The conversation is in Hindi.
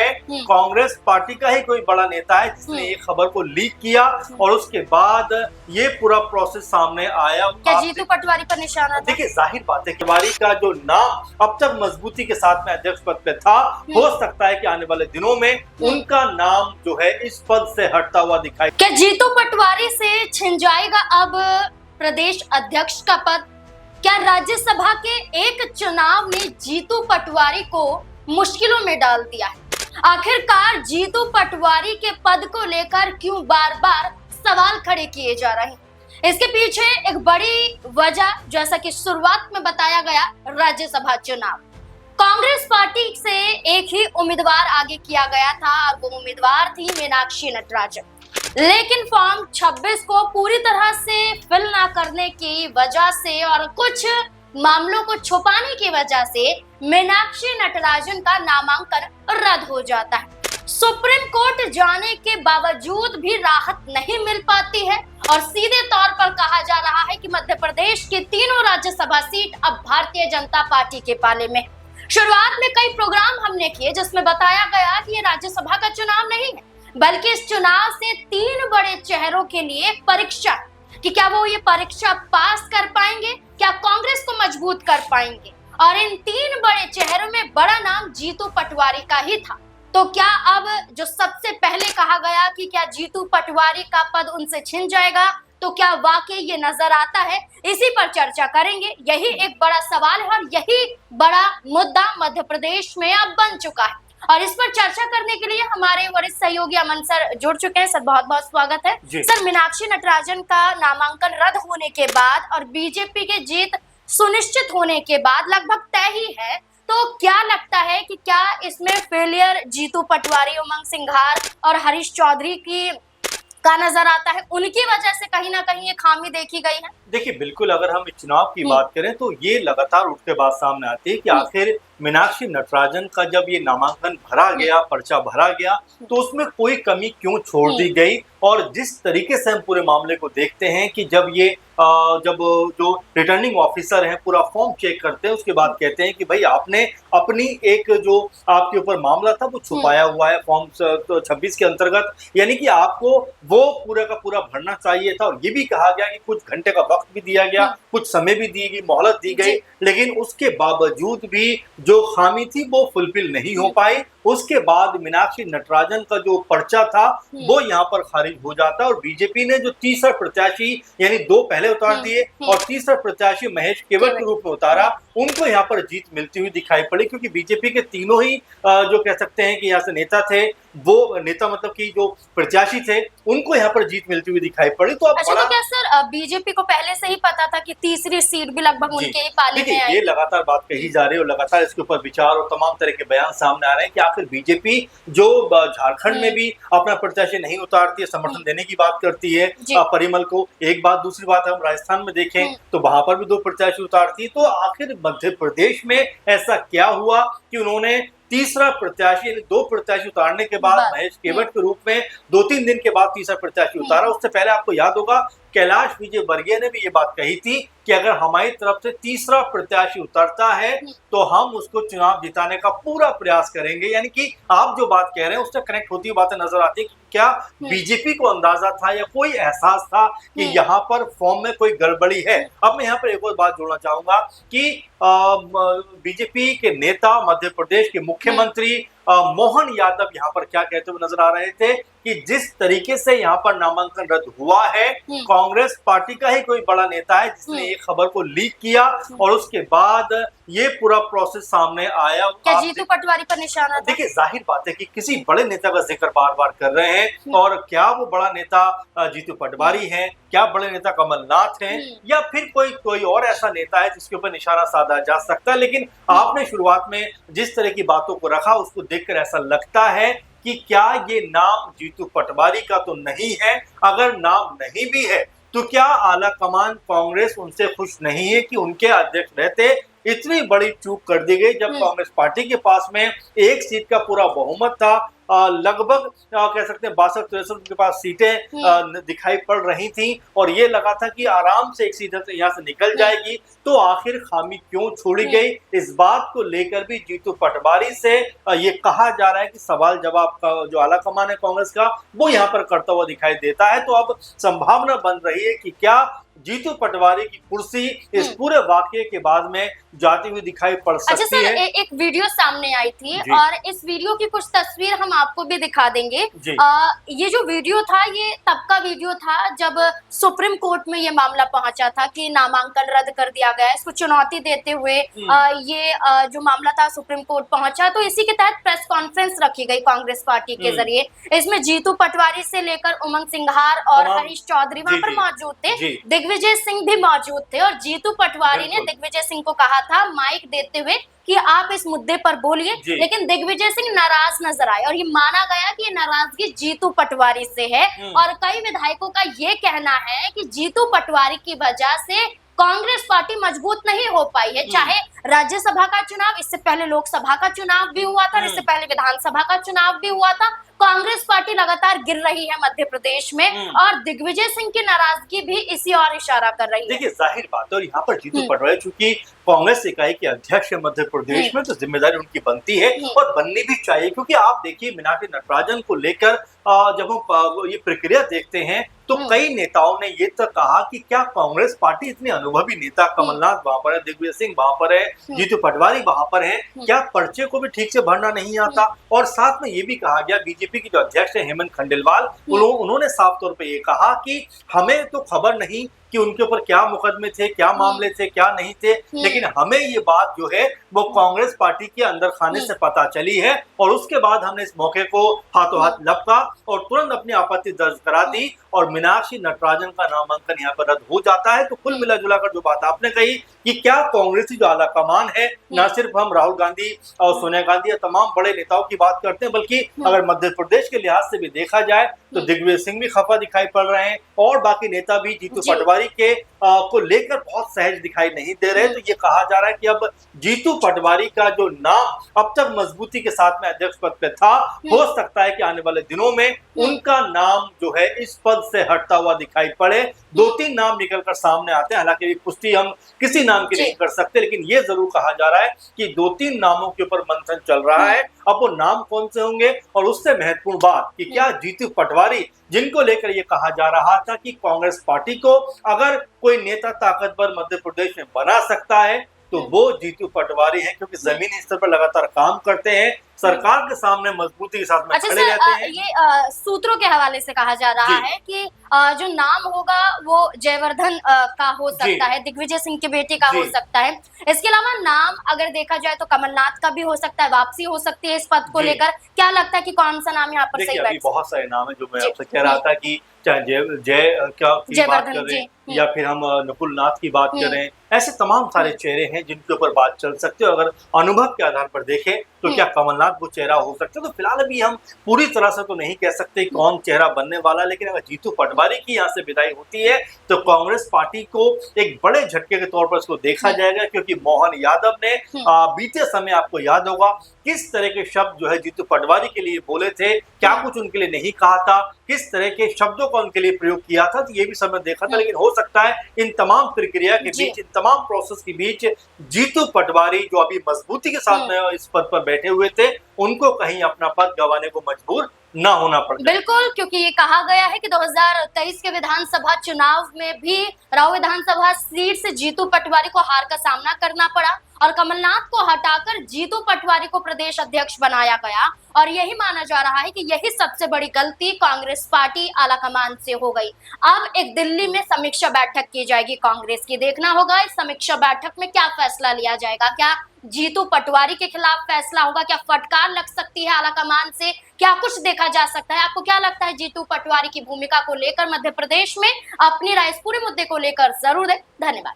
है कांग्रेस पार्टी का ही कोई बड़ा नेता है जिसने ये खबर को लीक किया और उसके बाद ये पूरा प्रोसेस सामने आया। क्या जीतू पटवारी पर निशाना था? देखिए जाहिर बात है पटवारी का जो नाम अब तक मजबूती के साथ में अध्यक्ष पद पे था, हो सकता है कि आने वाले दिनों में उनका नाम जो है इस पद से हटता हुआ दिखाई। क्या जीतू पटवारी से छिन जाएगा अब प्रदेश अध्यक्ष का पद? क्या राज्यसभा के एक चुनाव ने जीतू पटवारी को मुश्किलों में डाल दिया है? आखिरकार जीतू पटवारी के पद को लेकर क्यों बार बार सवाल खड़े किए जा रहे हैं? इसके पीछे एक बड़ी वजह, जैसा कि शुरुआत में बताया गया, राज्यसभा चुनाव। कांग्रेस पार्टी से एक ही उम्मीदवार आगे किया गया था और वो उम्मीदवार थी मीनाक्षी नटराजन। लेकिन फॉर्म 26 को पूरी तरह से फिल ना करने की वजह से और कुछ मामलों को छुपाने की वजह से मीनाक्षी नटराजन का नामांकन रद्द हो जाता है। सुप्रीम कोर्ट जाने के बावजूद भी राहत नहीं मिल पाती है और सीधे तौर पर कहा जा रहा है कि मध्य प्रदेश की तीनों राज्यसभा सीट अब भारतीय जनता पार्टी के पाले में। शुरुआत में कई प्रोग्राम हमने किए जिसमें बताया गया कि ये राज्यसभा का चुनाव नहीं है, बल्कि इस चुनाव से तीन बड़े चेहरों के लिए परीक्षा, कि क्या वो ये परीक्षा पास कर पाएंगे, क्या कांग्रेस को मजबूत कर पाएंगे। और इन तीन बड़े चेहरों में बड़ा नाम जीतू पटवारी का ही था। तो क्या अब जो सबसे पहले कहा गया कि क्या जीतू पटवारी का पद उनसे छिन जाएगा, तो क्या वाकई ये नजर आता है? इसी पर चर्चा करेंगे। यही एक बड़ा सवाल है और यही बड़ा मुद्दा मध्य प्रदेश में अब बन चुका है। और इस पर चर्चा करने के लिए हमारे वरिष्ठ सहयोगी अमन सर जुड़ चुके हैं। सर बहुत बहुत स्वागत है। सर, मीनाक्षी नटराजन का नामांकन रद्द होने के बाद और बीजेपी की जीत सुनिश्चित होने के बाद लगभग तय ही है, तो क्या लगता है कि क्या इसमें फेलियर जीतू पटवारी, उमंग सिंघार और हरीश चौधरी की का नजर आता है? उनकी वजह से कहीं ना कहीं ये खामी देखी गई है। देखिए बिल्कुल, अगर हम चुनाव की बात करें तो ये लगातार उठ के बात सामने आती है कि आखिर मीनाक्षी नटराजन का जब ये नामांकन भरा गया, पर्चा भरा गया, तो उसमें कोई कमी क्यों छोड़ दी गई। और जिस तरीके से हम पूरे मामले को देखते हैं कि जब जो रिटर्निंग ऑफिसर हैं पूरा फॉर्म चेक करते हैं, उसके बाद कहते हैं कि भाई आपने अपनी एक जो आपके ऊपर मामला था वो छुपाया हुआ है फॉर्म 26 के अंतर्गत, यानी कि आपको वो पूरा का पूरा भरना चाहिए था। और ये भी कहा गया कि कुछ घंटे का वक्त भी दिया गया, कुछ समय भी दी गई, मोहलत दी गई, लेकिन उसके बावजूद भी जो खामी थी वो फुलफिल नहीं हो पाई। उसके बाद मीनाक्षी नटराजन का जो पर्चा था वो यहाँ पर खारिज हो जाता है और बीजेपी ने जो तीसरा प्रत्याशी, यानी दो पहले उतार दिए और तीसरा प्रत्याशी महेश केवट के रूप में उतारा, उनको यहाँ पर जीत मिलती हुई दिखाई पड़ी। क्योंकि बीजेपी के तीनों ही जो कह सकते हैं कि यहाँ से नेता थे, वो नेता मतलब कि जो प्रत्याशी थे, उनको यहाँ पर जीत मिलती हुई दिखाई पड़ी। तो अब अच्छा, तो क्या सर बीजेपी को पहले से ही पता था कि तीसरी सीट भी लगभग उनके ही पाले में आएगी? ये लगातार बात कही जा रही है और लगातार इसके ऊपर विचार और तमाम तरह के बयान सामने आ रहे हैं कि आखिर बीजेपी जो झारखंड में भी अपना प्रत्याशी नहीं उतारती है, समर्थन देने की बात करती है परिमल को, एक बात। दूसरी बात हम राजस्थान में देखें तो वहां पर भी दो प्रत्याशी उतारती है। तो आखिर मध्य प्रदेश में ऐसा क्या हुआ कि उन्होंने तीसरा प्रत्याशी, दो प्रत्याशी उतारने के बाद महेश केवट के रूप में 2-3 दिन के बाद तीसरा प्रत्याशी उतारा। उससे पहले आपको याद होगा कैलाश विजयवर्गीय ने भी ये बात कही थी कि अगर हमारी तरफ से तीसरा प्रत्याशी उतरता है तो हम उसको चुनाव जिताने का पूरा प्रयास करेंगे। यानी कि आप जो बात कह रहे हैं उससे कनेक्ट होती हुई बातें नजर आती है कि क्या बीजेपी को अंदाजा था या कोई एहसास था कि यहाँ पर फॉर्म में कोई गड़बड़ी है। अब मैं यहाँ पर एक और बात जोड़ना चाहूंगा कि बीजेपी के नेता, मध्य प्रदेश के मुख्यमंत्री मोहन यादव यहाँ पर क्या कहते हुए नजर आ रहे थे कि जिस तरीके से यहाँ पर नामांकन रद्द हुआ है, कांग्रेस पार्टी का ही कोई बड़ा नेता है जिसने ये खबर को लीक किया और उसके बाद ये पूरा प्रोसेस सामने आया। क्या जीतू पटवारी पर निशाना था? देखिए जाहिर बात है कि किसी बड़े नेता का जिक्र बार बार कर रहे हैं और क्या वो बड़ा नेता जीतू पटवारी हैं, क्या बड़े नेता कमलनाथ हैं या फिर कोई और ऐसा नेता है जिसके ऊपर निशाना साधा जा सकता है। लेकिन आपने शुरुआत में जिस तरह की बातों को रखा उसको देखकर ऐसा लगता है कि क्या ये नाम जीतू पटवारी का तो नहीं है। अगर नाम नहीं भी है तो क्या आला कमान कांग्रेस उनसे खुश नहीं है कि उनके अध्यक्ष रहते इतनी बड़ी चूक कर दी गई जब कांग्रेस पार्टी के पास में एक सीट का पूरा बहुमत था, लगभग कह सकते हैं 62-63 उनके पास सीटें दिखाई पड़ रही थी और ये लगा था कि आराम से एक सीट यहाँ से निकल जाएगी, तो आखिर खामी क्यों छोड़ी गई, इस बात को लेकर भी जीतू पटवारी से ये कहा जा रहा है कि सवाल जवाब का जो आला कमान है कांग्रेस का वो यहाँ पर करता हुआ दिखाई देता है। तो अब संभावना बन रही है कि क्या जीतू पटवारी की कुर्सी इस पूरे वाकये के बाद में जाती हुई दिखाई पड़ सकती है। एक वीडियो सामने आई थी और इस वीडियो की कुछ तस्वीर हम आपको भी दिखा देंगे। ये जो वीडियो था ये तब का वीडियो था जब सुप्रीम कोर्ट में ये मामला पहुंचा था कि नामांकन रद्द कर दिया गया। इसको चुनौती देते हुए ये जो मामला था सुप्रीम कोर्ट पहुंचा, तो इसी के तहत प्रेस कॉन्फ्रेंस रखी गई कांग्रेस पार्टी के जरिए। इसमें जीतू पटवारी से लेकर उमंग सिंघार और हरीश चौधरी वहां पर मौजूद थे, दिग्विजय सिंह भी मौजूद थे और जीतू पटवारी ने दिग्विजय सिंह को कहा था माइक देते हुए कि आप इस मुद्दे पर बोलिए, लेकिन दिग्विजय सिंह नाराज नजर आए और ये माना गया कि ये नाराजगी जीतू पटवारी से है। और कई विधायकों का ये कहना है कि जीतू पटवारी की वजह से कांग्रेस पार्टी मजबूत नहीं हो पाई है। चाहे राज्यसभा का चुनाव, इससे पहले लोकसभा का चुनाव भी हुआ था, इससे पहले विधानसभा का चुनाव भी हुआ था, कांग्रेस पार्टी लगातार गिर रही है मध्य प्रदेश में और दिग्विजय सिंह की नाराजगी भी इसी और इशारा कर रही है। देखिए जाहिर बात है और यहाँ पर जीतू पटवारी चूंकि कांग्रेस इकाई के अध्यक्ष है मध्य प्रदेश में, तो जिम्मेदारी उनकी बनती है और बननी भी चाहिए। क्योंकि आप देखिए मीनाक्षी नटराजन को लेकर जब हम ये प्रक्रिया देखते हैं तो कई नेताओं ने ये तक कहा कि क्या कांग्रेस पार्टी इतनी अनुभवी नेता कमलनाथ वहां पर है, दिग्विजय सिंह वहां पर है, जीतू पटवारी वहां पर है, क्या पर्चे को भी ठीक से भरना नहीं आता। और साथ में ये भी कहा गया, बीजेपी की जो अध्यक्ष है हेमंत खंडेलवाल, उन्होंने साफ तौर पे ये कहा कि हमें तो खबर नहीं कि उनके ऊपर क्या मुकदमे थे, क्या मामले थे, क्या नहीं थे, लेकिन हमें ये बात जो है वो कांग्रेस पार्टी के अंदर खाने से पता चली है और उसके बाद हमने इस मौके को हाथों हाथ लपका और तुरंत अपनी आपत्ति दर्ज करा दी और मीनाक्षी नटराजन का नामांकन यहाँ पर रद्द हो जाता है। तो कुल मिला जुला कर जो बात आपने कही कि क्या कांग्रेसी जो आला कमान है, न सिर्फ हम राहुल गांधी और सोनिया गांधी या तमाम बड़े नेताओं की बात करते हैं, बल्कि अगर मध्य प्रदेश के लिहाज से भी देखा जाए तो दिग्विजय सिंह भी खफा दिखाई पड़ रहे हैं और बाकी नेता भी जीतू पटवारी के को लेकर बहुत सहज दिखाई नहीं दे रहे। तो ये कहा जा रहा है कि अब जीतू पटवारी का जो नाम अब तक मजबूती के साथ में अध्यक्ष पद पे था, हो सकता है कि आने वाले दिनों में उनका नाम जो है इस पद से हटता हुआ दिखाई पड़े। 2-3 नाम निकलकर सामने आते हैं, हालांकि पुष्टि हम किसी नाम की नहीं कर सकते, लेकिन ये जरूर कहा जा रहा है कि 2-3 नामों के ऊपर मंथन चल रहा है। अब वो नाम कौन से होंगे और उससे महत्वपूर्ण बात कि क्या जीतू पटवारी, जिनको लेकर ये कहा जा रहा था कि कांग्रेस पार्टी को अगर कोई नेता ताकतवर मध्य प्रदेश में बना सकता है तो वो जीतू पटवारी हैं, क्योंकि जमीनी स्तर पर लगातार काम करते हैं, सरकार के सामने मजबूती के साथ में खड़े रहते हैं। ये सूत्रों के हवाले से कहा जा रहा है कि जो नाम होगा वो जयवर्धन का हो सकता है, दिग्विजय सिंह के बेटे का हो सकता है। इसके अलावा नाम अगर देखा जाए तो कमलनाथ का भी हो सकता है, वापसी हो सकती है इस पद को लेकर। क्या लगता है कि कौन सा नाम यहाँ पर सही बैठ? बहुत सारे नाम है जो मैं आपसे कह रहा था कि चाहे जय की बात करें या फिर हम नकुल नाथ की बात करें, ऐसे तमाम सारे चेहरे हैं जिनके ऊपर बात चल सकती है। अगर अनुभव के आधार पर देखें तो क्या कमलनाथ वो चेहरा हो सकता है? तो फिलहाल अभी हम पूरी तरह से तो नहीं कह सकते कौन चेहरा बनने वाला, लेकिन अगर जीतू पटवारी की यहाँ से विदाई होती है तो कांग्रेस पार्टी को एक बड़े झटके के तौर पर इसको देखा जाएगा, क्योंकि मोहन यादव ने बीते समय, आपको याद होगा, किस तरह के शब्द जो है जीतू पटवारी के लिए बोले थे, क्या कुछ उनके लिए नहीं कहा था, किस तरह के शब्दों का उनके लिए प्रयोग किया था, तो ये भी समय देखा था। लेकिन हो सकता है इन तमाम प्रक्रिया के बीच, इन तमाम प्रोसेस के बीच जीतू पटवारी जो अभी मजबूती के साथ में इस पद पर बैठे हुए थे, उनको कहीं अपना पद गंवाने को मजबूर ना होना पड़ जाए। बिल्कुल, क्योंकि ये कहा गया है कि 2023 के विधानसभा चुनाव में भी राव विधानसभा सीट से जीतू पटवारी को हार का सामना करना पड़ा और कमलनाथ को हटाकर जीतू पटवारी को प्रदेश अध्यक्ष बनाया गया और यही माना जा रहा है कि यही सबसे बड़ी गलती कांग्रेस पार्टी आलाकमान से हो गई। अब एक दिल्ली में समीक्षा बैठक की जाएगी कांग्रेस की, देखना होगा इस समीक्षा बैठक में क्या फैसला लिया जाएगा। क्या जीतू पटवारी के खिलाफ फैसला होगा, क्या फटकार लग सकती है आलाकमान से, क्या कुछ देखा जा सकता है? आपको क्या लगता है जीतू पटवारी की भूमिका को लेकर मध्य प्रदेश में? अपनी राय इस पूरे मुद्दे को लेकर जरूर दें। धन्यवाद।